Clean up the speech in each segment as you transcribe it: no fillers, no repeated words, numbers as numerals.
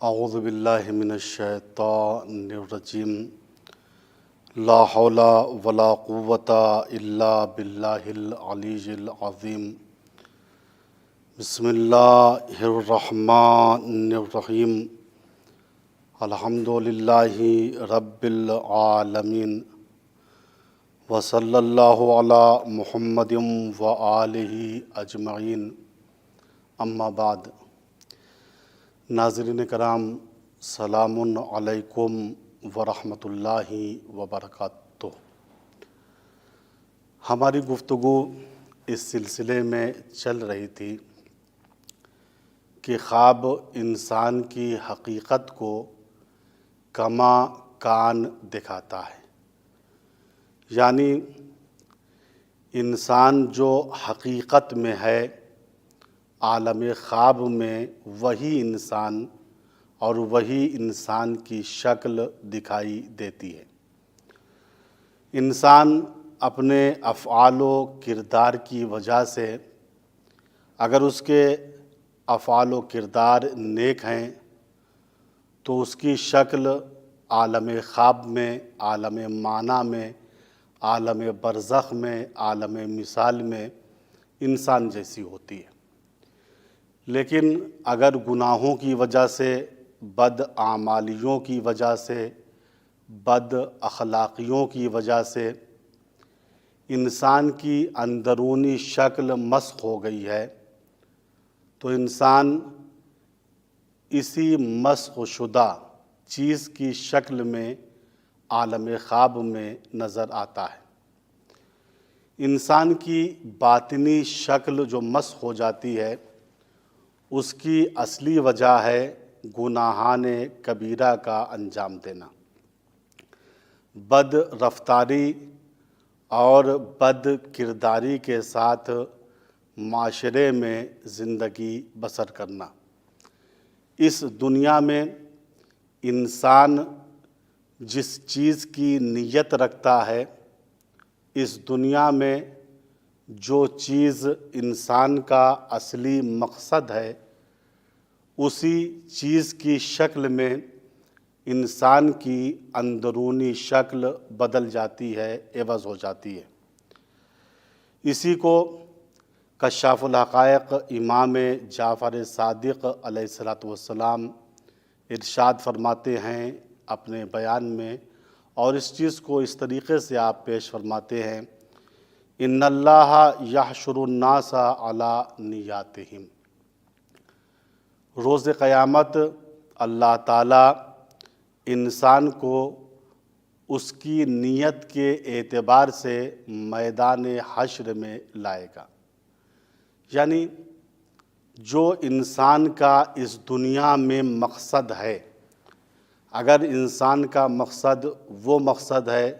اعوذ باللہ من الشیطان الرجیم لا حول ولا قوة الا باللہ العلی العظیم بسم اللہ الرحمن الرحیم الحمد للہ رب العالمین وصلی اللہ علی محمد وآلہ اجمعین اما بعد۔ ناظرین کرام، سلام علیکم ورحمۃ اللہ وبرکاتہ۔ ہماری گفتگو اس سلسلے میں چل رہی تھی کہ خواب انسان کی حقیقت کو کما کان دکھاتا ہے، یعنی انسان جو حقیقت میں ہے عالم خواب میں وہی انسان اور وہی انسان کی شکل دکھائی دیتی ہے۔ انسان اپنے افعال و کردار کی وجہ سے، اگر اس کے افعال و کردار نیک ہیں تو اس کی شکل عالم خواب میں، عالم معنی میں، عالم برزخ میں، عالم مثال میں انسان جیسی ہوتی ہے۔ لیکن اگر گناہوں کی وجہ سے، بد اعمالیوں کی وجہ سے، بد اخلاقیوں کی وجہ سے انسان کی اندرونی شکل مسخ ہو گئی ہے تو انسان اسی مسخ شدہ چیز کی شکل میں عالم خواب میں نظر آتا ہے۔ انسان کی باطنی شکل جو مسخ ہو جاتی ہے اس کی اصلی وجہ ہے گناہان کبیرہ کا انجام دینا، بد رفتاری اور بد کرداری کے ساتھ معاشرے میں زندگی بسر کرنا۔ اس دنیا میں انسان جس چیز کی نیت رکھتا ہے، اس دنیا میں جو چیز انسان کا اصلی مقصد ہے، اسی چیز کی شکل میں انسان کی اندرونی شکل بدل جاتی ہے، عوض ہو جاتی ہے۔ اسی کو کشاف الحقائق امام جعفر صادق علیہ السلام ارشاد فرماتے ہیں اپنے بیان میں، اور اس چیز کو اس طریقے سے آپ پیش فرماتے ہیں، ان اللہ یحشر الناس علی نیاتہم۔ روز قیامت اللہ تعالیٰ انسان کو اس کی نیت کے اعتبار سے میدان حشر میں لائے گا، یعنی جو انسان کا اس دنیا میں مقصد ہے، اگر انسان کا مقصد وہ مقصد ہے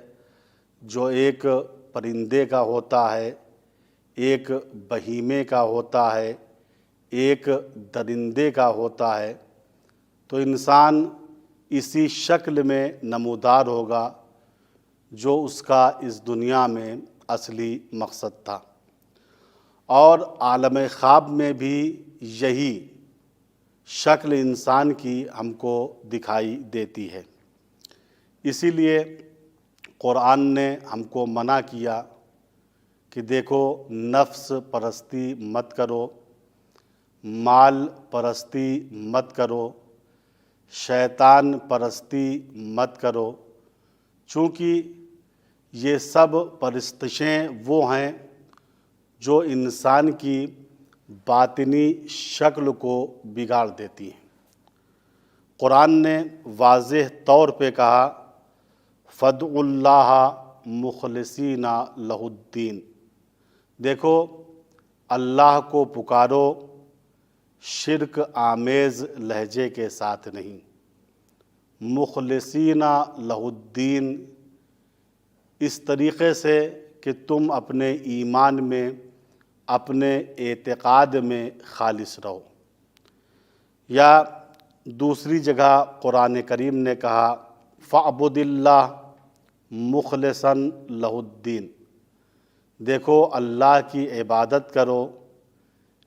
جو ایک پرندے کا ہوتا ہے، ایک بہیمے کا ہوتا ہے، ایک درندے کا ہوتا ہے، تو انسان اسی شکل میں نمودار ہوگا جو اس کا اس دنیا میں اصلی مقصد تھا۔ اور عالم خواب میں بھی یہی شکل انسان کی ہم کو دکھائی دیتی ہے۔ اسی لیے قرآن نے ہم کو منع کیا کہ دیکھو، نفس پرستی مت کرو، مال پرستی مت کرو، شیطان پرستی مت کرو، چونکہ یہ سب پرستشیں وہ ہیں جو انسان کی باطنی شکل کو بگاڑ دیتی ہیں۔ قرآن نے واضح طور پہ کہا، فَادْعُوا اللَّهَ مُخْلِصِينَ لَهُ الدِّينَ۔ دیکھو، اللہ کو پکارو شرک آمیز لہجے کے ساتھ نہیں، مخلصین لہ الدین، اس طریقے سے کہ تم اپنے ایمان میں، اپنے اعتقاد میں خالص رہو۔ یا دوسری جگہ قرآن کریم نے کہا، فَاعْبُدِ اللَّهَ مُخْلِصًا لَهُ الدِّينَ۔ دیکھو، اللہ کی عبادت کرو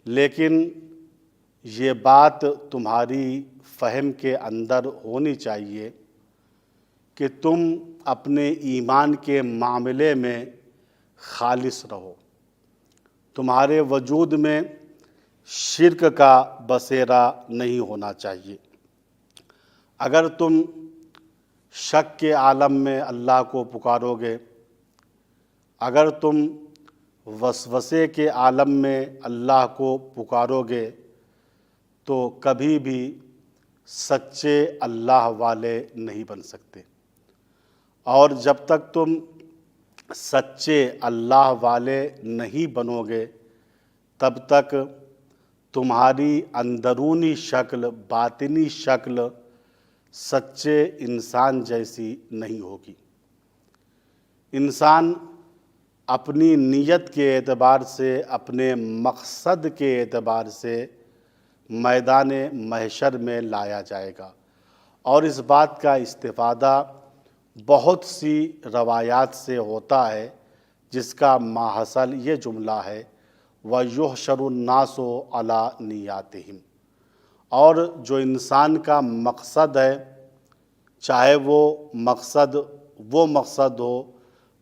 لیکن یہ بات تمہاری فہم کے اندر ہونی چاہیے کہ تم اپنے ایمان کے معاملے میں خالص رہو۔ تمہارے وجود میں شرک کا بسیرا نہیں ہونا چاہیے۔ اگر تم شک کے عالم میں اللہ کو پکارو گے، اگر تم وسوسے کے عالم میں اللہ کو پکارو گے تو کبھی بھی سچے اللہ والے نہیں بن سکتے۔ اور جب تک تم سچے اللہ والے نہیں بنو گے تب تک تمہاری اندرونی شکل، باطنی شکل سچے انسان جیسی نہیں ہوگی۔ انسان اپنی نیت کے اعتبار سے، اپنے مقصد کے اعتبار سے میدان محشر میں لایا جائے گا، اور اس بات کا استفادہ بہت سی روایات سے ہوتا ہے، جس کا ماحصل یہ جملہ ہے وَيُحْشَرُ النَّاسُ عَلَىٰ نِيَّاتِهِمْ۔ اور جو انسان کا مقصد ہے، چاہے وہ مقصد ہو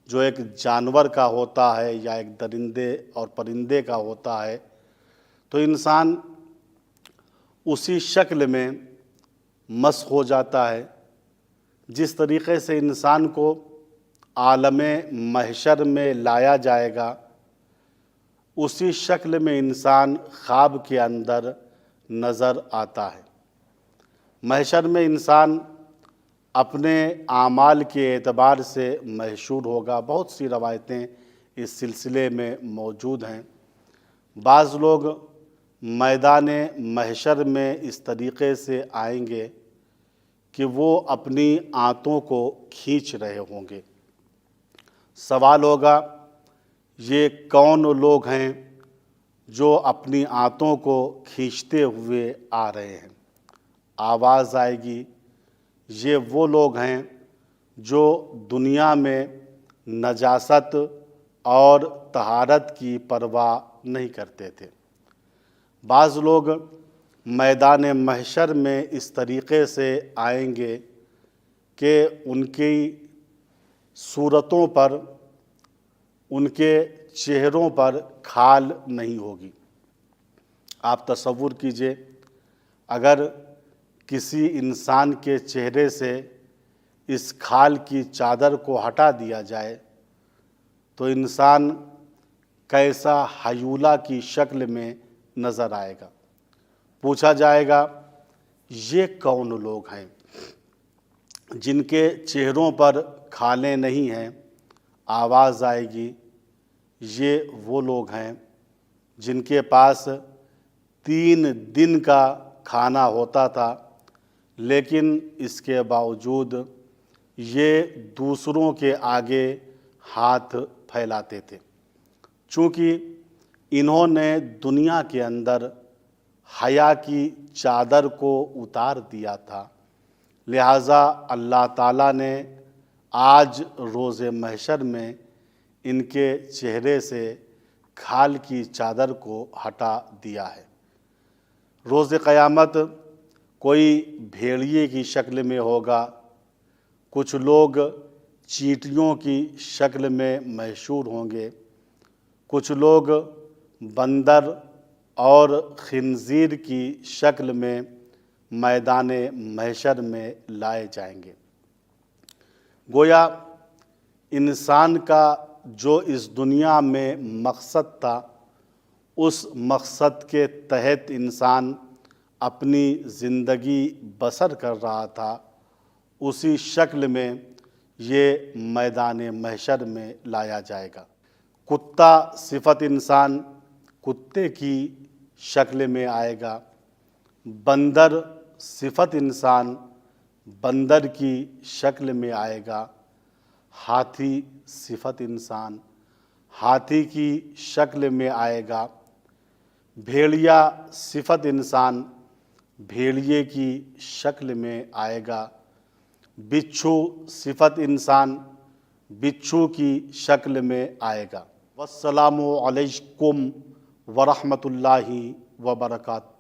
جو ایک جانور کا ہوتا ہے یا ایک درندے اور پرندے کا ہوتا ہے، تو انسان اسی شکل میں مسخ ہو جاتا ہے۔ جس طریقے سے انسان کو عالم محشر میں لایا جائے گا، اسی شکل میں انسان خواب کے اندر نظر آتا ہے۔ محشر میں انسان اپنے اعمال کے اعتبار سے محشور ہوگا۔ بہت سی روایتیں اس سلسلے میں موجود ہیں۔ بعض لوگ میدان محشر میں اس طریقے سے آئیں گے کہ وہ اپنی آنتوں کو کھینچ رہے ہوں گے۔ سوال ہوگا یہ کون لوگ ہیں جو اپنی آنتوں کو کھینچتے ہوئے آ رہے ہیں؟ آواز آئے گی یہ وہ لوگ ہیں جو دنیا میں نجاست اور طہارت کی پرواہ نہیں کرتے تھے۔ بعض لوگ میدان محشر میں اس طریقے سے آئیں گے کہ ان کی صورتوں پر، ان کے چہروں پر کھال نہیں ہوگی۔ آپ تصور کیجئے اگر کسی انسان کے چہرے سے اس کھال کی چادر کو ہٹا دیا جائے تو انسان کیسا ہیولا کی شکل میں نظر آئے گا۔ پوچھا جائے گا یہ کون لوگ ہیں جن کے چہروں پر کھالیں نہیں ہیں؟ آواز آئے گی یہ وہ لوگ ہیں جن کے پاس 3 دن کا کھانا ہوتا تھا، لیکن اس کے باوجود یہ دوسروں کے آگے ہاتھ پھیلاتے تھے۔ چونکہ انہوں نے دنیا کے اندر حیا کی چادر کو اتار دیا تھا، لہٰذا اللہ تعالیٰ نے آج روز محشر میں ان کے چہرے سے کھال کی چادر کو ہٹا دیا ہے۔ روز قیامت کوئی بھیڑیے کی شکل میں ہوگا، کچھ لوگ چیٹیوں کی شکل میں محشور ہوں گے، کچھ لوگ بندر اور خنزیر کی شکل میں میدان محشر میں لائے جائیں گے۔ گویا انسان کا جو اس دنیا میں مقصد تھا، اس مقصد کے تحت انسان اپنی زندگی بسر کر رہا تھا، اسی شکل میں یہ میدان محشر میں لایا جائے گا۔ کتا صفت انسان کتے کی شکل میں آئے گا، بندر صفت انسان بندر کی شکل میں آئے گا، ہاتھی صفت انسان ہاتھی کی شکل میں آئے گا، بھیڑیا صفت انسان بھیڑیے کی شکل میں آئے گا، بچھو صفت انسان بچھو کی شکل میں آئے گا۔ والسلام علیکم ورحمۃ اللہ وبرکاتہ۔